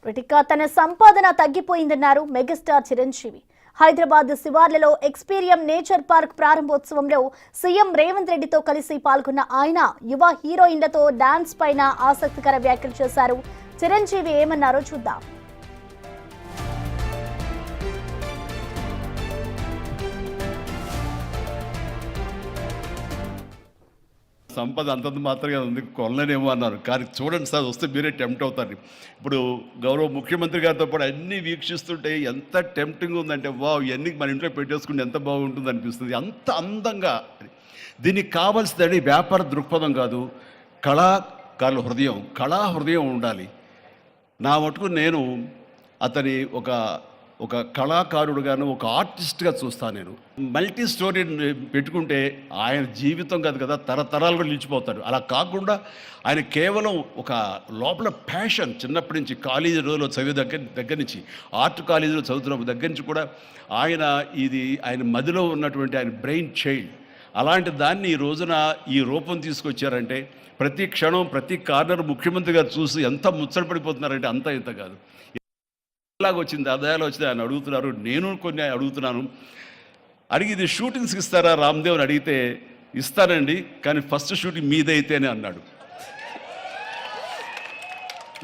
ఇక తన సంపాదన తగ్గిపోయిందన్నారు మెగాస్టార్ చిరంజీవి. హైదరాబాద్ శివార్లలో ఎక్స్పీరియం నేచర్ పార్క్ ప్రారంభోత్సవంలో సీఎం రేవంత్ రెడ్డితో కలిసి పాల్గొన్న ఆయన యువ హీరోయిన్లతో డాన్స్ పైన ఆసక్తికర వ్యాఖ్యలు చేశారు. చిరంజీవి ఏమన్నారో చూద్దాం. సంపద అంతంత మాత్రమే ఉంది, కొనలేనేమో అన్నారు. కానీ చూడండి సార్, వస్తే మీరే టెంప్ట్ అవుతారు. ఇప్పుడు గౌరవ ముఖ్యమంత్రి గారితో పాటు అన్నీ వీక్షిస్తుంటే ఎంత టెంప్టింగ్ ఉందంటే, వావ్, ఇవన్నీ మన ఇంట్లో పెట్టేసుకుంటే ఎంత బాగుంటుంది అనిపిస్తుంది. అంత అందంగా. దీనికి కావాల్సిందని వ్యాపార దృక్పథం కాదు, కళాకారుల హృదయం, కళా హృదయం ఉండాలి. నా మటుకు నేను అతని ఒక కళాకారుడుగాను, ఒక ఆర్టిస్ట్గా చూస్తాను. నేను మల్టీ స్టోరీ పెట్టుకుంటే ఆయన జీవితం కాదు కదా, తరతరాలుగా నిలిచిపోతాడు. అలా కాకుండా ఆయన కేవలం ఒక లోపల ప్యాషన్, చిన్నప్పటి నుంచి కాలేజీ రోజుల్లో చదివే దగ్గర నుంచి, ఆర్ట్ కాలేజీలో చదువుతున్న దగ్గర నుంచి కూడా ఆయన మదిలో ఉన్నటువంటి ఆయన బ్రెయిన్ చైల్డ్. అలాంటి దాన్ని ఈ రోజున ఈ రూపం తీసుకొచ్చారంటే, ప్రతి క్షణం ప్రతి కార్నర్ ముఖ్యమంత్రి గారు చూసి ఎంత ముచ్చటపడిపోతున్నారంటే అంత ఇంత కాదు. ఎలాగ వచ్చింది, ఆదాయాలు వచ్చింది ఆయన అడుగుతున్నారు. నేను కొన్ని అడుగుతున్నాను. అడిగి ఇది షూటింగ్స్కి ఇస్తారా రామ్దేవ్ అని అడిగితే, ఇస్తానండి, కానీ ఫస్ట్ షూటింగ్ మీదైతేనే అన్నాడు.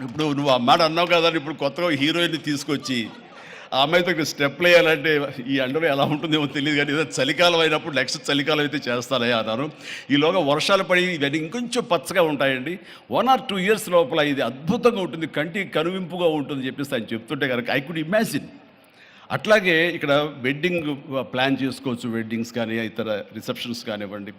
ఇప్పుడు నువ్వు ఆ మాట అన్నావు కదా, ఇప్పుడు కొత్తగా హీరోయిన్ని తీసుకొచ్చి ఆ అమ్మాయితో స్టెప్లు వేయాలంటే ఈ ఎండలో ఎలా ఉంటుందేమో తెలియదు. కానీ ఏదో చలికాలం అయినప్పుడు నెక్స్ట్ చలికాలం అయితే చేస్తానే అన్నాను. ఈలోగా వర్షాలు పడి ఇవన్నీ ఇంకొంచెం పచ్చగా ఉంటాయండి. 1 or 2 years లోపల ఇది అద్భుతంగా ఉంటుంది, కంటికి కనువింపుగా ఉంటుంది చెప్పేసి ఆయన చెప్తుంటే కనుక ఐ కుడ్ ఇమాజిన్. అట్లాగే ఇక్కడ వెడ్డింగ్ ప్లాన్ చేసుకోవచ్చు, వెడ్డింగ్స్ కానీ ఇతర రిసెప్షన్స్ కానివ్వండి.